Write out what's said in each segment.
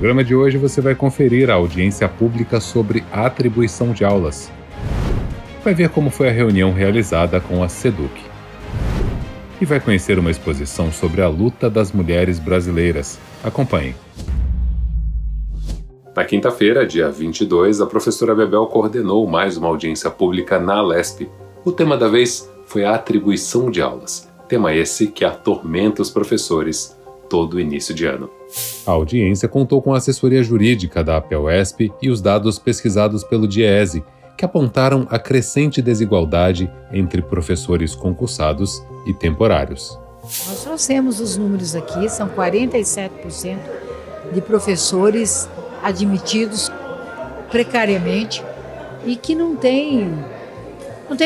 programa de hoje você vai conferir a audiência pública sobre a atribuição de aulas. Vai ver como foi a reunião realizada com a SEDUC. E vai conhecer uma exposição sobre a luta das mulheres brasileiras. Acompanhe. Na quinta-feira, dia 22, a professora Bebel coordenou mais uma audiência pública na Alesp. O tema da vez foi a atribuição de aulas. Tema esse que atormenta os professores todo início de ano. A audiência contou com a assessoria jurídica da APUESP e os dados pesquisados pelo DIEESE, que apontaram a crescente desigualdade entre professores concursados e temporários. Nós trouxemos os números aqui, são 47% de professores admitidos precariamente e que não tem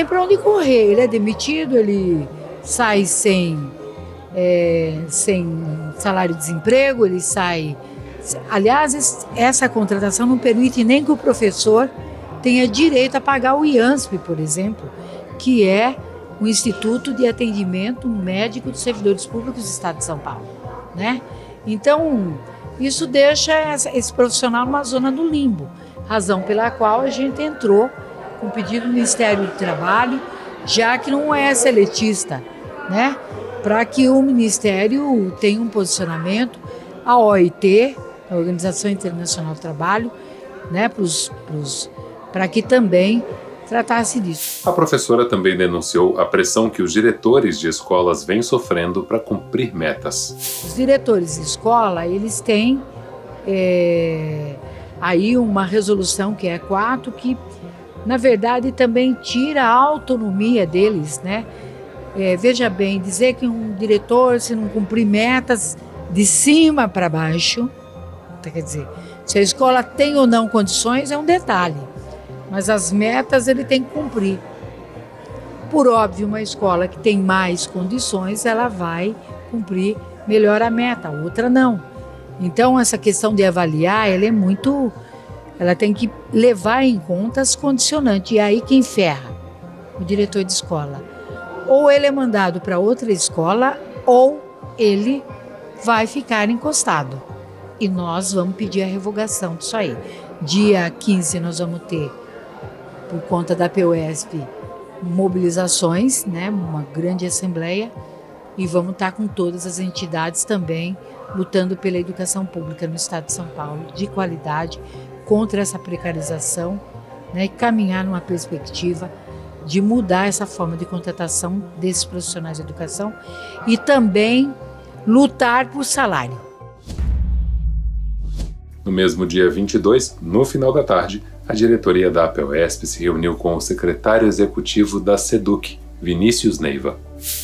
para onde correr. Ele é demitido, ele sai sem salário-desemprego, ele sai... Aliás, essa contratação não permite nem que o professor tenha direito a pagar o IANSP, por exemplo, que é o Instituto de Atendimento Médico dos Servidores Públicos do Estado de São Paulo, né? Então, isso deixa esse profissional numa zona do limbo, razão pela qual a gente entrou com pedido do Ministério do Trabalho, já que não é seletista, né? Para que o Ministério tenha um posicionamento, a OIT, a Organização Internacional do Trabalho, né? Para que também tratasse disso. A professora também denunciou a pressão que os diretores de escolas vêm sofrendo para cumprir metas. Os diretores de escola, eles têm aí uma resolução que é 4, que na verdade também tira a autonomia deles, né? Veja bem, dizer que um diretor, se não cumprir metas de cima para baixo, quer dizer, se a escola tem ou não condições é um detalhe, mas as metas ele tem que cumprir. Por óbvio, uma escola que tem mais condições, ela vai cumprir melhor a meta, a outra não. Então, essa questão de avaliar, ela tem que levar em conta as condicionantes. E aí quem ferra? O diretor de escola. Ou ele é mandado para outra escola, ou ele vai ficar encostado. E nós vamos pedir a revogação disso aí. Dia 15 nós vamos ter, por conta da APUESP, mobilizações, né, uma grande assembleia, e vamos estar com todas as entidades também lutando pela educação pública no estado de São Paulo, de qualidade, contra essa precarização, né, e caminhar numa perspectiva de mudar essa forma de contratação desses profissionais de educação e também lutar por salário. No mesmo dia 22, no final da tarde, a diretoria da APUESP se reuniu com o secretário executivo da SEDUC, Vinícius Neiva.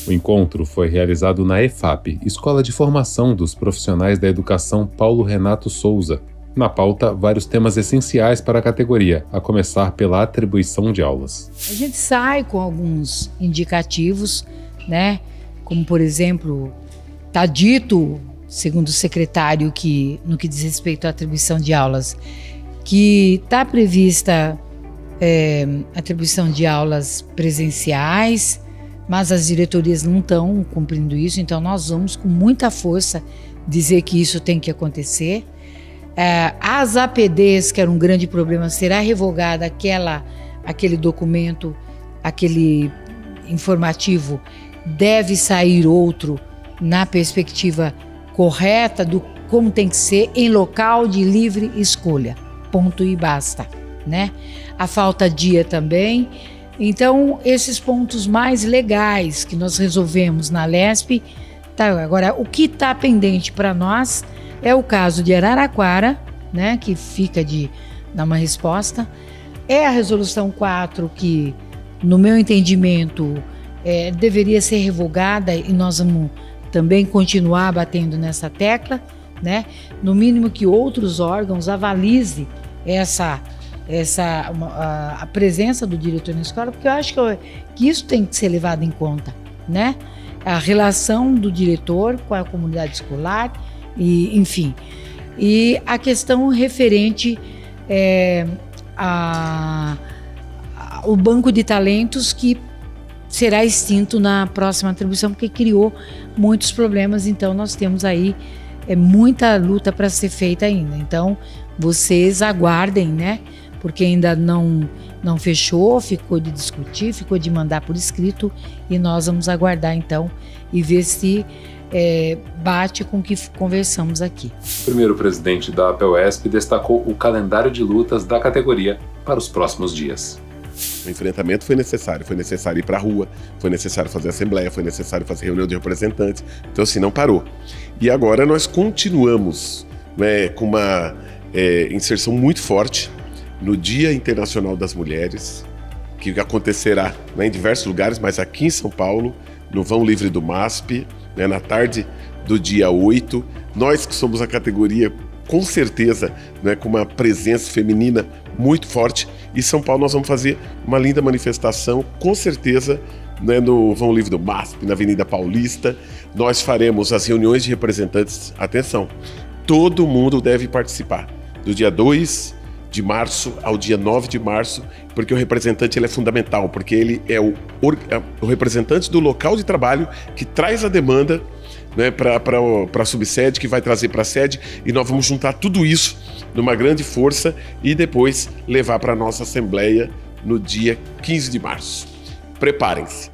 O encontro foi realizado na EFAP, Escola de Formação dos Profissionais da Educação Paulo Renato Souza. Na pauta, vários temas essenciais para a categoria, a começar pela atribuição de aulas. A gente sai com alguns indicativos, né? Como, por exemplo, está dito, segundo o secretário, que no que diz respeito à atribuição de aulas, que está prevista atribuição de aulas presenciais, mas as diretorias não estão cumprindo isso, então nós vamos com muita força dizer que isso tem que acontecer. As APDs, que era um grande problema, será revogada aquele documento, aquele informativo, deve sair outro na perspectiva correta do como tem que ser em local de livre escolha, ponto e basta, né? A falta dia também. Então, esses pontos mais legais que nós resolvemos na Alesp, tá. Agora, o que está pendente para nós é o caso de Araraquara, né, que fica de dar uma resposta. É a resolução 4 que, no meu entendimento, deveria ser revogada e nós vamos também continuar batendo nessa tecla, né? No mínimo que outros órgãos avalizem a presença do diretor na escola, porque eu acho que isso tem que ser levado em conta, né? A relação do diretor com a comunidade escolar, e, enfim. E a questão referente ao banco de talentos, que será extinto na próxima atribuição, porque criou muitos problemas. Então nós temos aí é muita luta para ser feita ainda. Então, vocês aguardem, né? Porque ainda não fechou, ficou de discutir, ficou de mandar por escrito, e nós vamos aguardar então e ver se bate com o que conversamos aqui. O primeiro presidente da APUESP destacou o calendário de lutas da categoria para os próximos dias. O enfrentamento foi necessário ir para a rua, foi necessário fazer assembleia, foi necessário fazer reunião de representantes, então assim, não parou. E agora nós continuamos, né, com uma inserção muito forte no Dia Internacional das Mulheres, que acontecerá, né, em diversos lugares, mas aqui em São Paulo, no Vão Livre do MASP, né, na tarde do dia 8. Nós que somos a categoria, com certeza, né, com uma presença feminina muito forte. E São Paulo nós vamos fazer uma linda manifestação, com certeza, né, no Vão Livre do MASP, na Avenida Paulista. Nós faremos as reuniões de representantes. Atenção, todo mundo deve participar, do dia 2 de março ao dia 9 de março, porque o representante ele é fundamental, porque ele é o representante do local de trabalho que traz a demanda, né, para a subsede, que vai trazer para a sede, e nós vamos juntar tudo isso numa grande força e depois levar para a nossa assembleia no dia 15 de março. Preparem-se.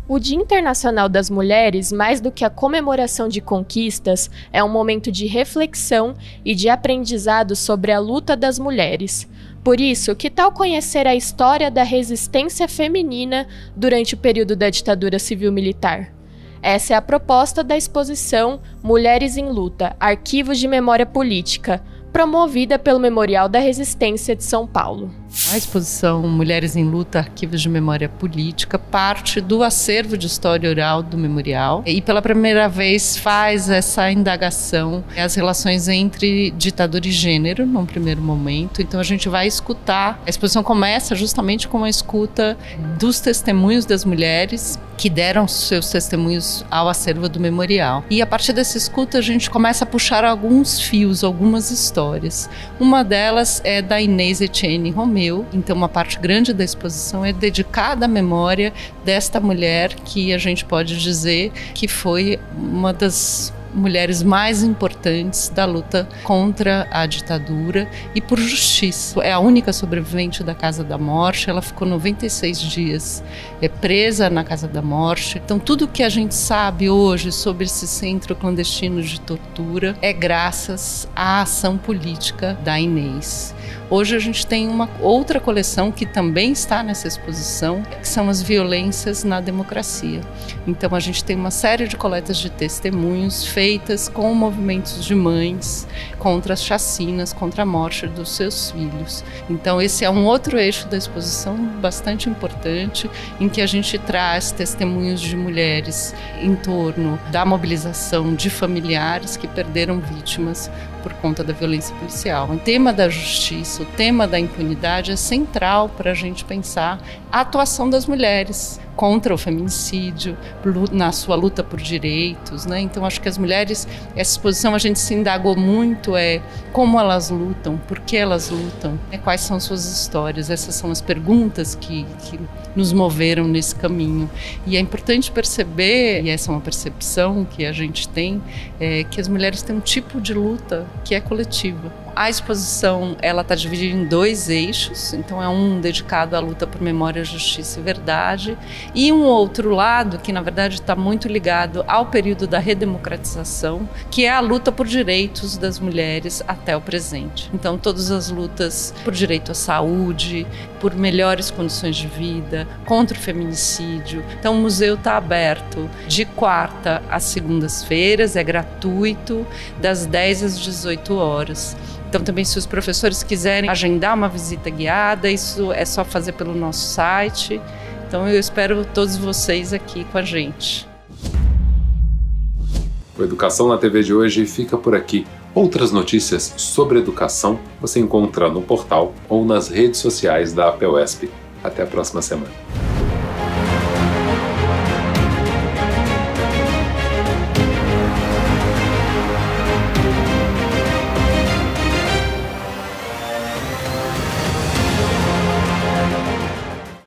O Dia Internacional das Mulheres, mais do que a comemoração de conquistas, é um momento de reflexão e de aprendizado sobre a luta das mulheres. Por isso, que tal conhecer a história da resistência feminina durante o período da ditadura civil-militar? Essa é a proposta da exposição Mulheres em Luta, Arquivos de Memória Política, promovida pelo Memorial da Resistência de São Paulo. A exposição Mulheres em Luta, Arquivos de Memória Política, parte do acervo de história oral do Memorial e pela primeira vez faz essa indagação, as relações entre ditadura e gênero, num primeiro momento. Então a gente vai escutar, a exposição começa justamente com uma escuta dos testemunhos das mulheres que deram seus testemunhos ao acervo do Memorial. E a partir dessa escuta a gente começa a puxar alguns fios, algumas histórias. Uma delas é da Inês Etienne Romeu. Então uma parte grande da exposição é dedicada à memória desta mulher que a gente pode dizer que foi uma das mulheres mais importantes da luta contra a ditadura e por justiça. É a única sobrevivente da Casa da Morte, ela ficou 96 dias presa na Casa da Morte. Então tudo que a gente sabe hoje sobre esse centro clandestino de tortura é graças à ação política da Inês. Hoje a gente tem uma outra coleção que também está nessa exposição, que são as violências na democracia. Então a gente tem uma série de coletas de testemunhos feitas com movimentos de mães contra as chacinas, contra a morte dos seus filhos. Então esse é um outro eixo da exposição bastante importante, em que a gente traz testemunhos de mulheres em torno da mobilização de familiares que perderam vítimas por conta da violência policial. O tema da justiça, o tema da impunidade é central para a gente pensar a atuação das mulheres contra o feminicídio, na sua luta por direitos, né? Então acho que as mulheres, essa exposição a gente se indagou muito, como elas lutam, por que elas lutam, quais são suas histórias. Essas são as perguntas que nos moveram nesse caminho. E é importante perceber, e essa é uma percepção que a gente tem, que as mulheres têm um tipo de luta que é coletiva. A exposição está dividida em dois eixos, então é um dedicado à luta por memória, justiça e verdade, e um outro lado que na verdade está muito ligado ao período da redemocratização, que é a luta por direitos das mulheres até o presente. Então todas as lutas por direito à saúde, por melhores condições de vida, contra o feminicídio. Então o museu está aberto de quarta às segundas-feiras, é gratuito, das 10 às 18 horas. Então também se os professores quiserem agendar uma visita guiada, isso é só fazer pelo nosso site. Então eu espero todos vocês aqui com a gente. O Educação na TV de hoje fica por aqui. Outras notícias sobre educação você encontra no portal ou nas redes sociais da APUESP. Até a próxima semana.